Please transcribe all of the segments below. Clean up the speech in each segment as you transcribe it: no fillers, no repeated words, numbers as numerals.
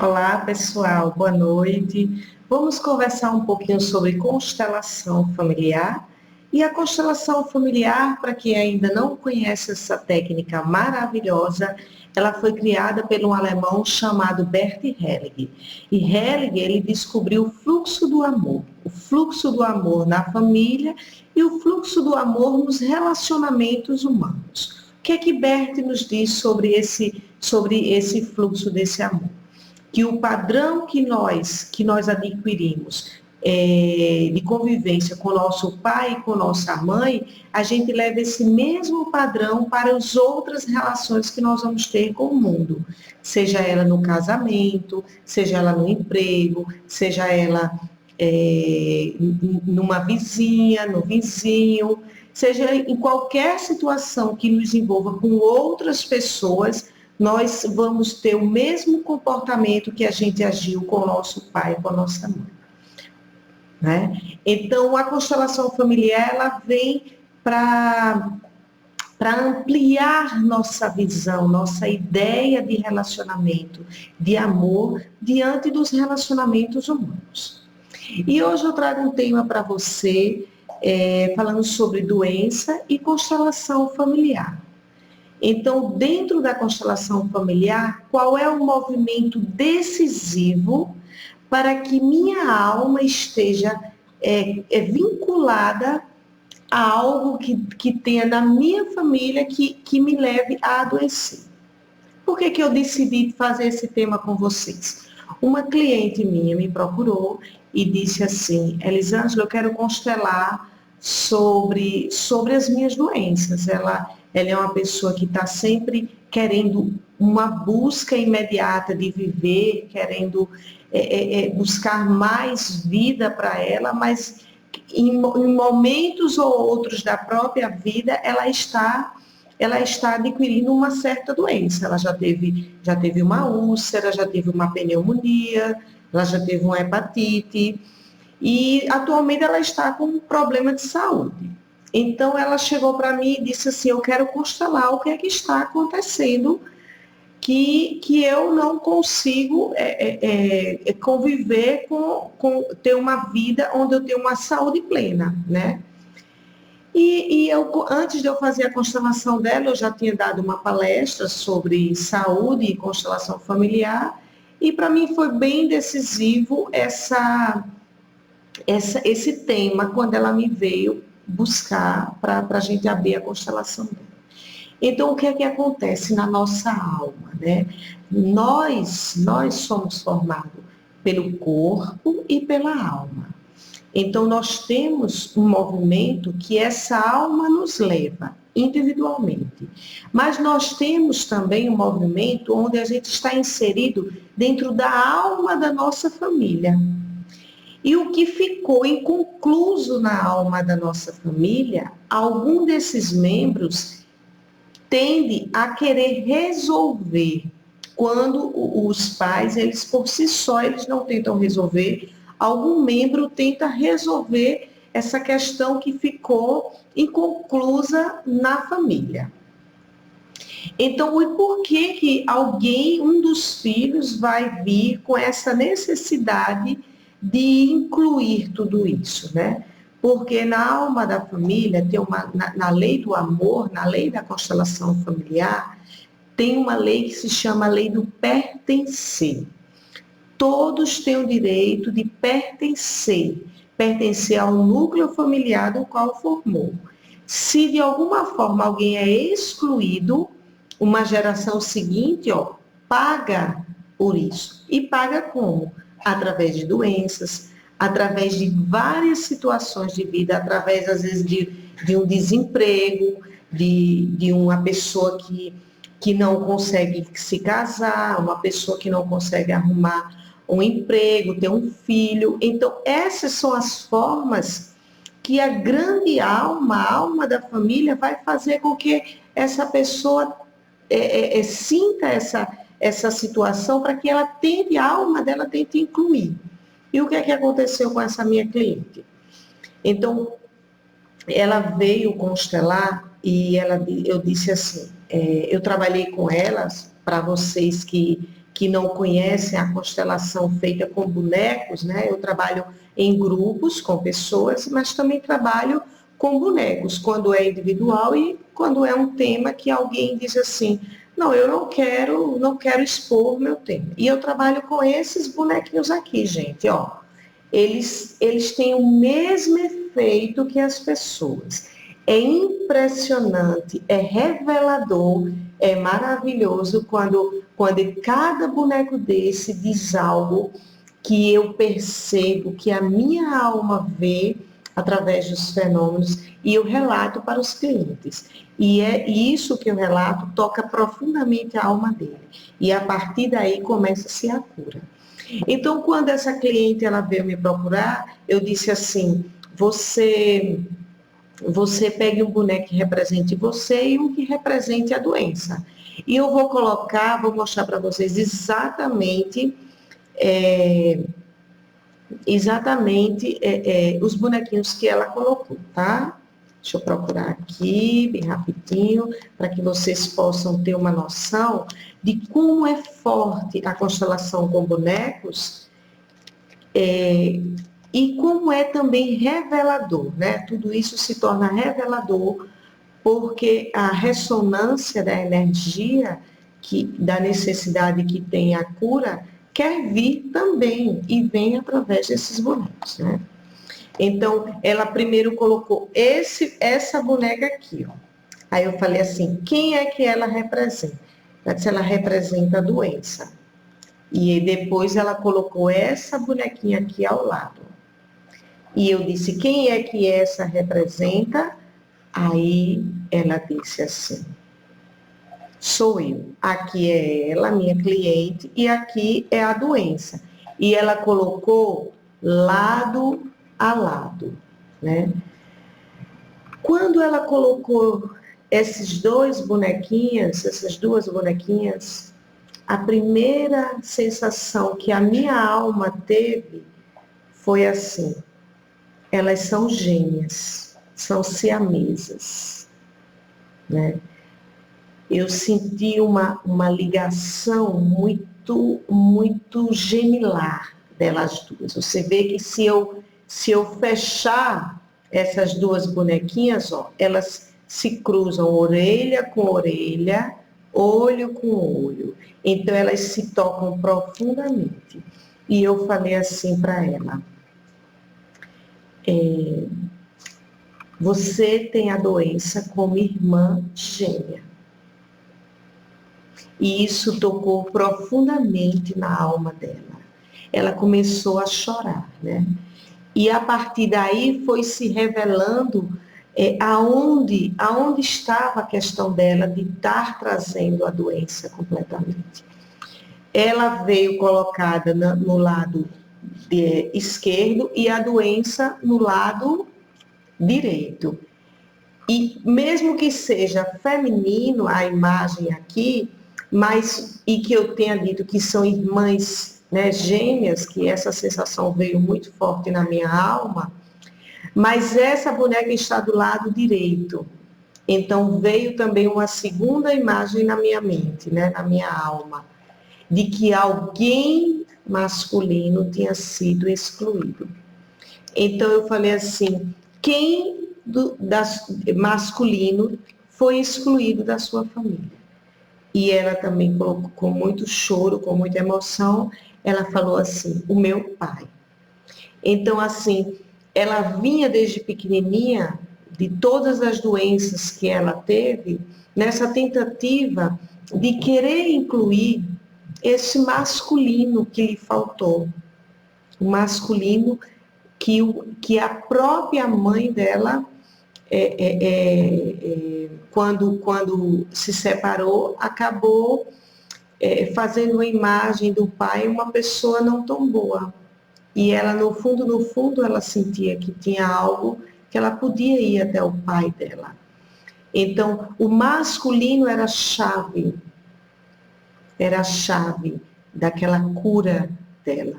Olá, pessoal, boa noite. Vamos conversar um pouquinho sobre constelação familiar. E a constelação familiar, para quem ainda não conhece essa técnica maravilhosa, ela foi criada por um alemão chamado Bert Helling. E Helling, ele descobriu o fluxo do amor na família e o fluxo do amor nos relacionamentos humanos. O que é que Bert nos diz sobre esse fluxo desse amor? Que o padrão que nós adquirimos de convivência com nosso pai e com nossa mãe, a gente leva esse mesmo padrão para as outras relações que nós vamos ter com o mundo, seja ela no casamento, seja ela no emprego, seja ela numa vizinha, no vizinho, seja em qualquer situação que nos envolva com outras pessoas, nós vamos ter o mesmo comportamento que a gente agiu com o nosso pai e com a nossa mãe. Né? Então, a constelação familiar, ela vem para ampliar nossa visão, nossa ideia de relacionamento, de amor, diante dos relacionamentos humanos. E hoje eu trago um tema para você, falando sobre doença e constelação familiar. Então, dentro da constelação familiar, qual é o movimento decisivo para que minha alma esteja vinculada a algo que tenha na minha família que me leve a adoecer? Por que eu decidi fazer esse tema com vocês? Uma cliente minha me procurou e disse assim: Elisângela, eu quero constelar sobre as minhas doenças. Ela é uma pessoa que está sempre querendo uma busca imediata de viver, querendo buscar mais vida para ela, mas em momentos ou outros da própria vida ela está adquirindo uma certa doença. Ela já teve uma úlcera, já teve uma pneumonia, ela já teve uma hepatite e atualmente ela está com um problema de saúde. Então ela chegou para mim e disse assim: eu quero constelar o que é que está acontecendo, que eu não consigo conviver ter uma vida onde eu tenho uma saúde plena, né? E antes de eu fazer a constelação dela, eu já tinha dado uma palestra sobre saúde e constelação familiar, e para mim foi bem decisivo esse tema, quando ela me veio buscar para a gente abrir a constelação dela. Então, o que é que acontece na nossa alma, né? Nós somos formados pelo corpo e pela alma. Então, nós temos um movimento que essa alma nos leva individualmente. Mas nós temos também um movimento onde a gente está inserido dentro da alma da nossa família. E o que ficou inconcluso na alma da nossa família, algum desses membros tende a querer resolver, quando os pais, eles por si só, eles não tentam resolver, algum membro tenta resolver essa questão que ficou inconclusa na família. Então, e por que um dos filhos vai vir com essa necessidade de incluir tudo isso, né? Porque na alma da família, na lei do amor, na lei da constelação familiar, tem uma lei que se chama lei do pertencer. Todos têm o direito de pertencer ao núcleo familiar do qual formou. Se de alguma forma alguém é excluído, uma geração seguinte, paga por isso. E paga como? Através de doenças, através de várias situações de vida, através, às vezes, de um desemprego, de uma pessoa que não consegue se casar, uma pessoa que não consegue arrumar um emprego, ter um filho. Então, essas são as formas que a grande alma, a alma da família, vai fazer com que essa pessoa sinta essa situação, para que ela tente, a alma dela tente incluir. E o que é que aconteceu com essa minha cliente? Então, ela veio constelar e eu disse assim, eu trabalhei com elas, para vocês que que não conhecem a constelação feita com bonecos, né? Eu trabalho em grupos com pessoas, mas também trabalho com bonecos, quando é individual e quando é um tema que alguém diz assim, não, eu não quero expor meu tema. E eu trabalho com esses bonequinhos aqui, gente, ó. Eles têm o mesmo efeito que as pessoas. É impressionante, é revelador, é maravilhoso quando cada boneco desse diz algo que eu percebo, que a minha alma vê através dos fenômenos e eu relato para os clientes. E é isso que eu relato toca profundamente a alma dele. E a partir daí começa-se a cura. Então, quando essa cliente ela veio me procurar, eu disse assim: você pegue um boneco que represente você e um que represente a doença. E eu vou mostrar para vocês é, os bonequinhos que ela colocou, tá? Deixa eu procurar aqui, bem rapidinho, para que vocês possam ter uma noção de como é forte a constelação com bonecos e como é também revelador, né? Tudo isso se torna revelador porque a ressonância da energia, da necessidade que tem a cura, quer vir também e vem através desses bonecos, né? Então, ela primeiro colocou essa boneca aqui, ó. Aí eu falei assim, quem é que ela representa? Ela disse, ela representa a doença. E depois ela colocou essa bonequinha aqui ao lado. E eu disse, quem é que essa representa? Aí ela disse assim, sou eu. Aqui é ela, minha cliente, e aqui é a doença. E ela colocou lado a lado, né? Quando ela colocou essas duas bonequinhas, a primeira sensação que a minha alma teve foi assim, elas são gêmeas, são siamesas, né? Eu senti uma ligação muito gemilar delas duas. Você vê que se eu fechar essas duas bonequinhas, ó, elas se cruzam orelha com orelha, olho com olho. Então, elas se tocam profundamente. E eu falei assim para ela, você tem a doença como irmã gêmea. E isso tocou profundamente na alma dela. Ela começou a chorar, né? E a partir daí foi se revelando aonde estava a questão dela de estar trazendo a doença completamente. Ela veio colocada no lado esquerdo e a doença no lado direito. E mesmo que seja feminino a imagem aqui, e que eu tenha dito que são irmãs, né, gêmeas, que essa sensação veio muito forte na minha alma, mas essa boneca está do lado direito. Então veio também uma segunda imagem na minha mente, né, na minha alma, de que alguém masculino tinha sido excluído. Então eu falei assim, quem masculino foi excluído da sua família? E ela também colocou com muito choro, com muita emoção, ela falou assim, o meu pai. Então, assim, ela vinha desde pequenininha, de todas as doenças que ela teve, nessa tentativa de querer incluir esse masculino que lhe faltou. O masculino que a própria mãe dela, quando se separou, acabou fazendo uma imagem do pai uma pessoa não tão boa. E ela, no fundo, ela sentia que tinha algo que ela podia ir até o pai dela. Então, o masculino era a chave daquela cura dela,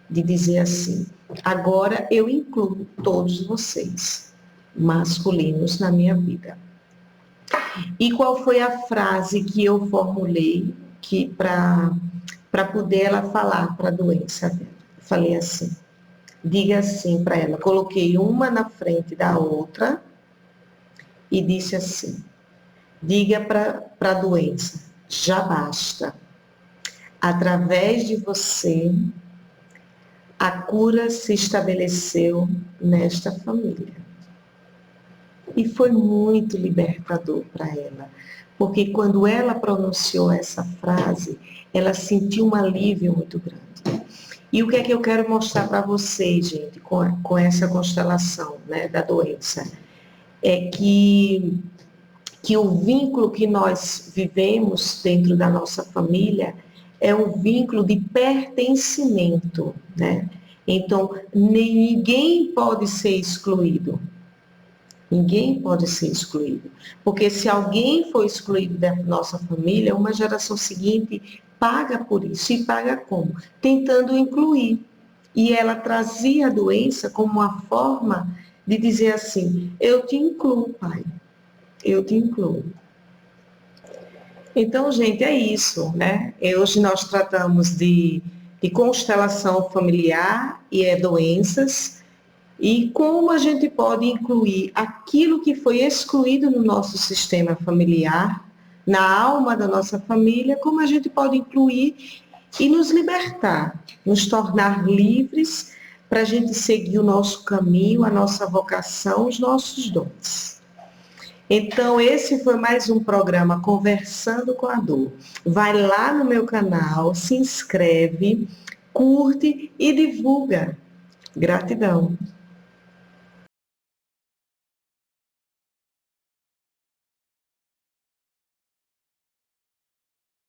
de dizer assim, agora eu incluo todos vocês, masculinos, na minha vida. E qual foi a frase que eu formulei para para poder ela falar para a doença dela. Falei assim, diga assim para ela. Coloquei uma na frente da outra e disse assim, diga para a doença, já basta. Através de você, a cura se estabeleceu nesta família. E foi muito libertador para ela, porque quando ela pronunciou essa frase, ela sentiu um alívio muito grande. E o que é que eu quero mostrar para vocês, gente, com essa constelação, né, da doença? É que o vínculo que nós vivemos dentro da nossa família é um vínculo de pertencimento, né? Então, ninguém pode ser excluído. Ninguém pode ser excluído. Porque se alguém for excluído da nossa família, uma geração seguinte paga por isso. E paga como? Tentando incluir. E ela trazia a doença como uma forma de dizer assim, eu te incluo, pai. Eu te incluo. Então, gente, é isso, né? Hoje nós tratamos de constelação familiar e doenças, e como a gente pode incluir aquilo que foi excluído no nosso sistema familiar, na alma da nossa família, como a gente pode incluir e nos libertar, nos tornar livres para a gente seguir o nosso caminho, a nossa vocação, os nossos dons. Então, esse foi mais um programa Conversando com a Dor. Vai lá no meu canal, se inscreve, curte e divulga. Gratidão.